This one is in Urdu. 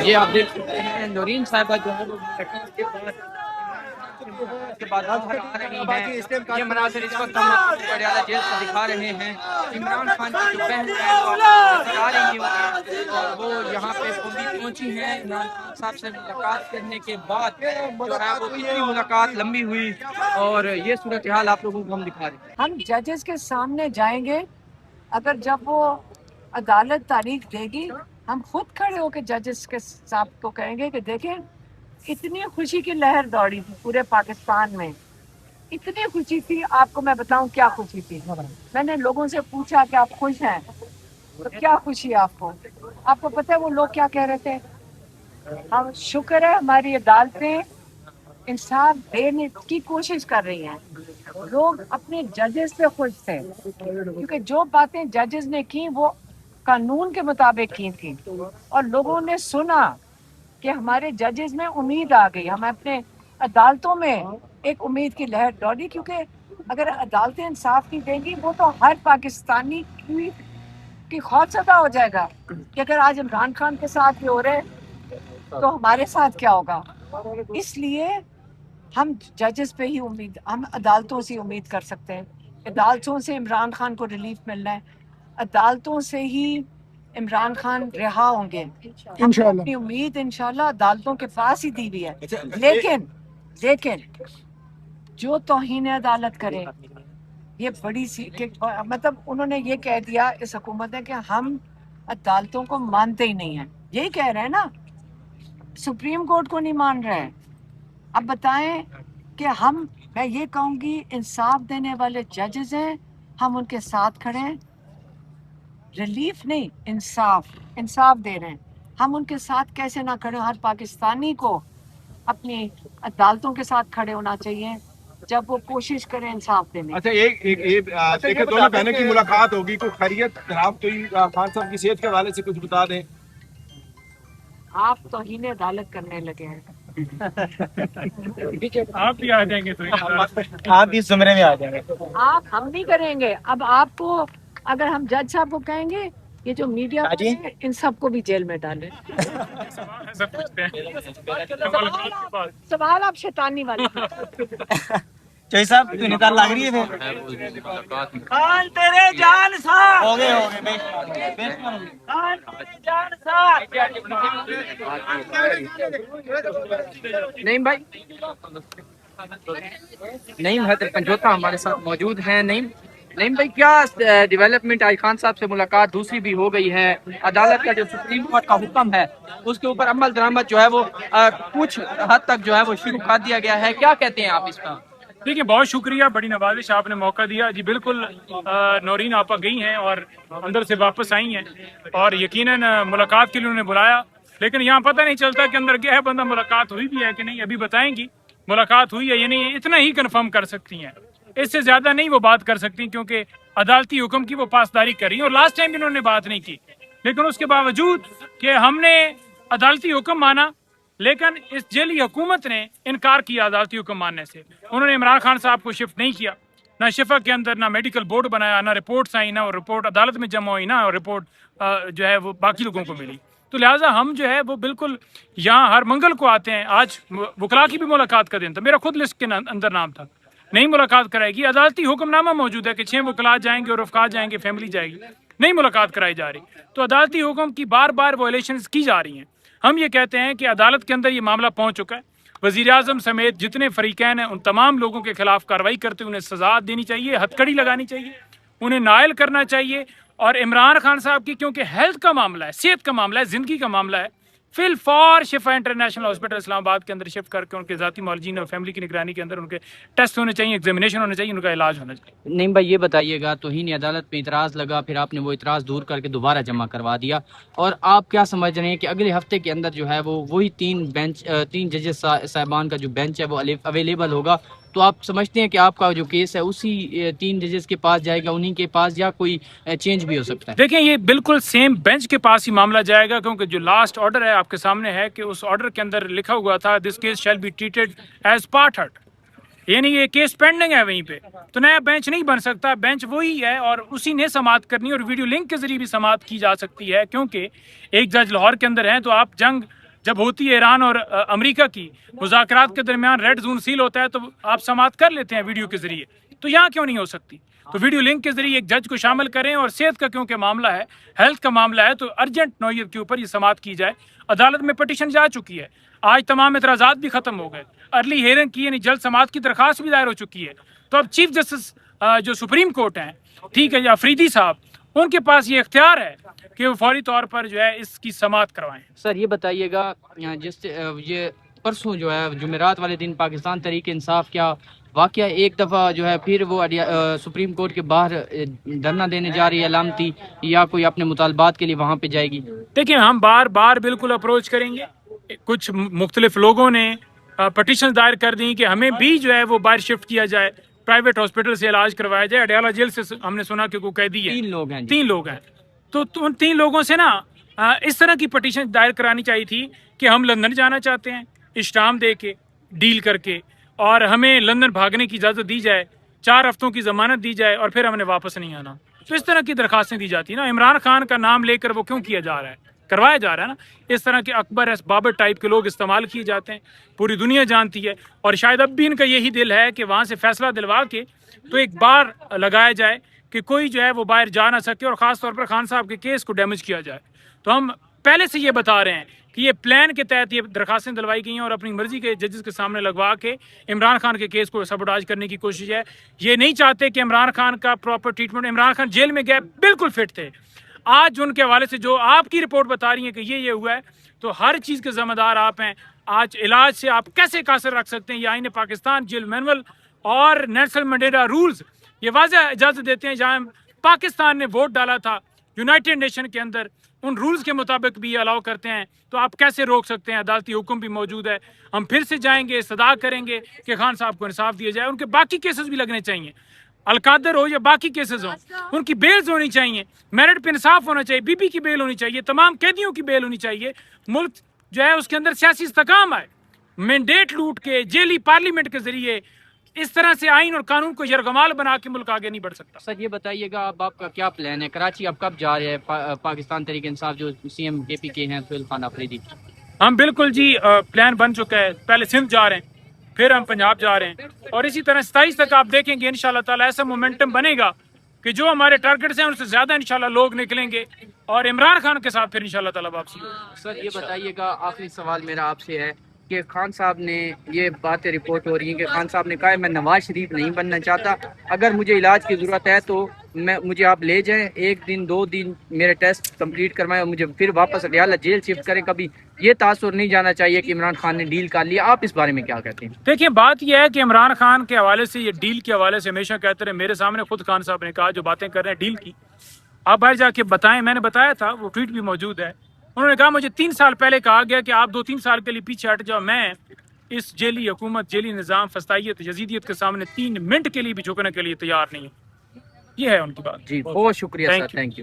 یہ آپ دیکھ سکتے ہیں نورین صاحبہ جو ہے وہ کے بعد آ رہی ہیں. یہ مناظر اس وقت ہم آپ کو پٹیالہ جیل سے دکھا رہے ہیں. عمران خان کی جو بہن ہے وہ نظر آ رہی ہے اور وہ یہاں پہ پہنچی ہیں. عمران خان صاحب سے ملاقات کرنے کے بعد جو ہے وہ کتنی ملاقات لمبی ہوئی اور یہ صورتحال آپ لوگوں کو ہم دکھا رہے ہیں. ہم ججز کے سامنے جائیں گے، اگر جب وہ عدالت تاریخ دے گی ہم خود کھڑے ہو کے ججز کے صاحب کو کہیں گے کہ دیکھیں اتنی خوشی کی لہر دوڑی تھی پورے پاکستان میں، اتنی خوشی تھی. آپ کو میں بتاؤں کیا خوشی تھی. میں نے لوگوں سے پوچھا کہ آپ خوش ہیں تو کیا خوشی آپ کو؟ آپ کو پتہ ہے وہ لوگ کیا کہہ رہے تھے؟ ہم شکر ہے ہماری عدالتیں انصاف دینے کی کوشش کر رہی ہیں. لوگ اپنے ججز پہ خوش تھے کیونکہ جو باتیں ججز نے کی وہ قانون کے مطابق کی تھیں اور لوگوں نے سنا کہ ہمارے ججز میں امید آ گئی. ہم اپنے عدالتوں میں ایک امید کی لہر دوڑی، کیونکہ اگر عدالتیں انصاف نہیں دیں گی وہ تو ہر پاکستانی کی خوف زدہ ہو جائے گا کہ اگر آج عمران خان کے ساتھ یہ ہو رہے تو ہمارے ساتھ کیا ہوگا. اس لیے ہم ججز پہ ہی ہم عدالتوں سے امید کر سکتے ہیں. عدالتوں سے عمران خان کو ریلیف ملنا ہے، عدالتوں سے ہی عمران خان رہا ہوں گے انشاءاللہ. اپنی امید انشاءاللہ عدالتوں کے پاس ہی دی ہوئی ہے. لیکن جو توہین عدالت کرے یہ بڑی سی مطلب انہوں نے یہ کہہ دیا اس حکومت نے کہ ہم عدالتوں کو مانتے ہی نہیں ہیں. یہی کہہ رہے ہیں نا، سپریم کورٹ کو نہیں مان رہے ہیں. اب بتائیں کہ میں یہ کہوں گی انصاف دینے والے ججز ہیں، ہم ان کے ساتھ کھڑے ہیں. ریلیف نہیں، انصاف دے رہے ہیں. ہم ان کے ساتھ کیسے نہ کھڑے؟ ہر پاکستانی کو اپنی عدالتوں کے ساتھ کھڑے ہونا چاہیے جب وہ کوشش کریں انصاف دینے. اچھا ایک دونوں بہنوں کی ملاقات ہوگی، کوئی خیریت جناب تو خان صاحب کی صحت کے حوالے سے کچھ بتا دیں. آپ توہین عدالت کرنے لگے ہیں. آپ بھی آ جائیں گے تو آپ بھی زمرے میں آ جائیں گے. آپ ہم نہیں کریں گے. اب آپ کو اگر ہم جج صاحب کو کہیں گے یہ جو میڈیا والے ہیں ان سب کو بھی جیل میں ڈالیں. سوال آپ شیطانی والے. چوہی صاحب تو نتال لگ رہی ہے خان تیرے جان ساتھ ہو گئے خان تیرے جان ساتھ. نعیم بھائی، نعیم حیدر پنجوتا ہمارے ساتھ موجود ہیں. نعیم بھائی، کیا ڈیولپمنٹ آئی؟ خان صاحب سے ملاقات دوسری بھی ہو گئی ہے، عدالت کا جو سپریم کورٹ کا حکم ہے اس کے اوپر عمل درآمد جو ہے وہ کچھ حد تک جو ہے وہ شروع کر دیا گیا ہے. کیا کہتے ہیں آپ اس کا؟ دیکھیں، بہت شکریہ، بڑی نوازش آپ نے موقع دیا. جی بالکل، نورین آپا گئی ہیں اور اندر سے واپس آئی ہیں اور یقیناً ملاقات کے لیے انہوں نے بلایا، لیکن یہاں پتہ نہیں چلتا کہ اندر کیا ہے، بندہ ملاقات ہوئی بھی ہے کہ نہیں. ابھی بتائیں گی ملاقات ہوئی ہے یا نہیں، اتنا ہی کنفرم کر سکتی ہیں، اس سے زیادہ نہیں وہ بات کر سکتی کیونکہ عدالتی حکم کی وہ پاسداری کر رہی ہیں. اور لاسٹ ٹائم بھی انہوں نے بات نہیں کی، لیکن اس کے باوجود کہ ہم نے عدالتی حکم مانا لیکن اس جیلی حکومت نے انکار کیا عدالتی حکم ماننے سے. انہوں نے عمران خان صاحب کو شفٹ نہیں کیا، نہ شفا کے اندر نہ میڈیکل بورڈ بنایا، نہ رپورٹس آئیں، نہ رپورٹ عدالت میں جمع ہوئی، نہ رپورٹ جو ہے وہ باقی لوگوں کو ملی. تو لہٰذا ہم جو ہے وہ بالکل یہاں ہر منگل کو آتے ہیں. آج وکلا کی بھی ملاقات کا دن تھا، میرا خود لسٹ کے اندر نام تھا. نہیں ملاقات کرائے گی، عدالتی حکم نامہ موجود ہے کہ 6 وکلا جائیں گے اور رفقا جائیں گے، فیملی جائے گی، نہیں ملاقات کرائی جا رہی. تو عدالتی حکم کی بار بار وائلیشنز کی جا رہی ہیں. ہم یہ کہتے ہیں کہ عدالت کے اندر یہ معاملہ پہنچ چکا ہے. وزیر اعظم سمیت جتنے فریقین ہیں ان تمام لوگوں کے خلاف کارروائی کرتے انہیں سزا دینی چاہیے، ہتھ کڑی لگانی چاہیے، انہیں نائل کرنا چاہیے. اور عمران خان صاحب کی کیونکہ ہیلتھ کا معاملہ ہے، صحت کا معاملہ ہے، زندگی کا معاملہ ہے، فی الفور شفا انٹرنیشنل ہاسپٹل اسلام آباد کے اندر شفٹ کر کے ان کے ذاتی معالجین اور فیملی کی نگرانی کے اندر ان کے ٹیسٹ ہونے چاہیے، ایگزامینیشن ہونے چاہیے، ان کا علاج ہونا چاہیے. نعیم بھائی، یہ بتائیے گا توہین عدالت پہ اعتراض لگا، پھر آپ نے وہ اعتراض دور کر کے دوبارہ جمع کروا دیا، اور آپ کیا سمجھ رہے ہیں کہ اگلے ہفتے کے اندر جو ہے وہ وہی تین ججز صاحبان کا جو بینچ ہے وہ اویلیبل ہوگا؟ تو آپ سمجھتے ہیں کہ آپ کا جو کیس ہے اسی 3 ججز کے پاس جائے گا، انہی کے پاس، یا کوئی چینج بھی ہو سکتا ہے؟ دیکھیں، یہ بالکل سیم بینچ کے پاس ہی معاملہ جائے گا، کیونکہ جو لاسٹ آرڈر ہے آپ کے سامنے ہے کہ اس آرڈر کے اندر لکھا ہوا تھا this case shall be treated as part hurt, یعنی یہ کیس پینڈنگ ہے وہیں پہ. تو نیا بینچ نہیں بن سکتا، بینچ وہی ہے اور اسی نے سماعت کرنی، اور ویڈیو لنک کے ذریعے بھی سماعت کی جا سکتی ہے. کیونکہ ایک جج لاہور کے اندر ہیں تو آپ جنگ جب ہوتی ہے ایران اور امریکہ کی مذاکرات کے درمیان ریڈ زون سیل ہوتا ہے تو آپ سماعت کر لیتے ہیں ویڈیو کے ذریعے، تو یہاں کیوں نہیں ہو سکتی؟ تو ویڈیو لنک کے ذریعے ایک جج کو شامل کریں اور صحت کا کیونکہ معاملہ ہے، ہیلتھ کا معاملہ ہے، تو ارجنٹ نوعیت کے اوپر یہ سماعت کی جائے۔ عدالت میں پٹیشن جا چکی ہے، آج تمام اعتراضات بھی ختم ہو گئے، ارلی ہیئرنگ کی یعنی جلد سماعت کی درخواست بھی دائر ہو چکی ہے۔ تو اب چیف جسٹس جو سپریم کورٹ ہیں، ٹھیک ہے، یا افریدی صاحب، ان کے پاس یہ اختیار ہے کہ وہ فوری طور پر جو ہے اس کی سماعت کروائیں۔ سر یہ بتائیے گا، یہ پرسوں جو ہے جمعرات والے دن پاکستان تحریک انصاف کیا واقعہ ایک دفعہ جو ہے پھر وہ سپریم کورٹ کے باہر دھرنا دینے جا رہی ہے علامتی، یا کوئی اپنے مطالبات کے لیے وہاں پہ جائے گی؟ دیکھیں ہم بار بار بالکل اپروچ کریں گے، کچھ مختلف لوگوں نے پٹیشن دائر کر دی کہ ہمیں بھی جو ہے وہ باہر شفٹ کیا جائے، پرائیویٹ ہاسپٹل سے علاج کروایا جائے۔ اڈیالہ جیل سے ہم نے سنا کہ کوئی قیدی ہے، 3 لوگ ہیں، 3 لوگ ہیں، تو ان 3 لوگوں سے نا اس طرح کی پٹیشن دائر کرانی چاہیے تھی کہ ہم لندن جانا چاہتے ہیں اشتہام دے کے، ڈیل کر کے، اور ہمیں لندن بھاگنے کی اجازت دی جائے، 4 ہفتوں کی ضمانت دی جائے، اور پھر ہم نے واپس نہیں آنا۔ تو اس طرح کی درخواستیں دی جاتی ہیں نا۔ عمران خان کا نام لے کر وہ کیوں کیا جا رہا ہے، کروایا جا رہا ہے نا، اس طرح کے اکبر ایس بابر ٹائپ کے لوگ استعمال کیے جاتے ہیں، پوری دنیا جانتی ہے، اور شاید اب بھی ان کا یہی دل ہے کہ وہاں سے فیصلہ دلوا کے تو ایک بار لگایا جائے کہ کوئی جو ہے وہ باہر جا نہ سکے، اور خاص طور پر خان صاحب کے کیس کو ڈیمیج کیا جائے۔ تو ہم پہلے سے یہ بتا رہے ہیں کہ یہ پلان کے تحت یہ درخواستیں دلوائی گئی ہیں، اور اپنی مرضی کے ججز کے سامنے لگوا کے عمران خان کے کیس کو سبوٹاج کرنے کی کوشش ہے۔ یہ نہیں چاہتے کہ عمران خان کا proper treatment, Imran Khan jail میں گئے بالکل فٹ تھے، آج ان کے حوالے سے جو آپ کی رپورٹ بتا رہی ہے کہ یہ ہوا ہے، تو ہر چیز کے ذمہ دار آپ ہیں۔ آج علاج سے آپ کیسے قاصر رکھ سکتے ہیں؟ یہ آئین پاکستان، جیل مینول اور نیلسن منڈیلا رولز یہ واضح اجازت دیتے ہیں۔ جہاں پاکستان نے ووٹ ڈالا تھا یونائٹڈ نیشن کے اندر، ان رولز کے مطابق بھی الاؤ کرتے ہیں، تو آپ کیسے روک سکتے ہیں؟ عدالتی حکم بھی موجود ہے۔ ہم پھر سے جائیں گے، استدعا کریں گے کہ خان صاحب کو انصاف دیا جائے، ان کے باقی کیسز بھی لگنے چاہیے، القادر ہو یا باقی کیسز ہوں، ان کی بیلز ہونی چاہیے، میرٹ پہ انصاف ہونا چاہیے، بی بی کی بیل ہونی چاہیے، تمام قیدیوں کی بیل ہونی چاہیے، ملک جو ہے اس کے اندر سیاسی استحکام آئے۔ مینڈیٹ لوٹ کے جیلی پارلیمنٹ کے ذریعے اس طرح سے آئین اور قانون کو یرغمال بنا کے ملک آگے نہیں بڑھ سکتا۔ سر یہ بتائیے گا اب آپ کا کیا پلان ہے؟ کراچی اب کب جا رہے ہیں پاکستان تحریک انصاف جو سی ایم کے پی کے ہیں سہیل خان آفریدی؟ ہم بالکل جی پلان بن چکا ہے، پہلے سندھ جا رہے ہیں، پھر ہم پنجاب جا رہے ہیں، اور اسی طرح 27 تک آپ دیکھیں گے انشاءاللہ تعالی ایسا مومنٹم بنے گا کہ جو ہمارے ٹارگٹس ہیں ان سے زیادہ انشاءاللہ لوگ نکلیں گے، اور عمران خان کے ساتھ پھر انشاءاللہ تعالی واپسی ہوگی۔ سر یہ بتائیے گا، آخری سوال میرا آپ سے ہے کہ خان صاحب نے یہ باتیں رپورٹ ہو رہی ہیں کہ خان صاحب نے کہا ہے میں نواز شریف نہیں بننا چاہتا، اگر مجھے علاج کی ضرورت ہے تو مجھے آپ لے جائیں، 1 دن 2 دن میرے ٹیسٹ کمپلیٹ کروائیں اور مجھے پھر واپس اڈیالہ جیل شفٹ کریں۔ کبھی یہ تاثر نہیں جانا چاہیے کہ عمران خان نے ڈیل کر لیا، آپ اس بارے میں کیا کہتے ہیں؟ دیکھیں بات یہ ہے کہ عمران خان کے حوالے سے، یہ ڈیل کے حوالے سے ہمیشہ کہتے رہے، میرے سامنے خود خان صاحب نے کہا جو باتیں کر رہے ہیں ڈیل کی، آپ باہر جا کے بتائیں، میں نے بتایا تھا، وہ ٹویٹ بھی موجود ہے، انہوں نے کہا مجھے 3 سال پہلے کہا گیا کہ آپ 2-3 سال کے لیے پیچھے ہٹ جاؤ، میں اس جیلی حکومت، جیلی نظام، فسطائیت، یزیدیت کے سامنے 3 منٹ کے لیے بھی جھکنے کے لیے تیار نہیں ہوں۔ یہ ہے ان کی بات۔ جی بہت شکریہ سر، تھینک یو۔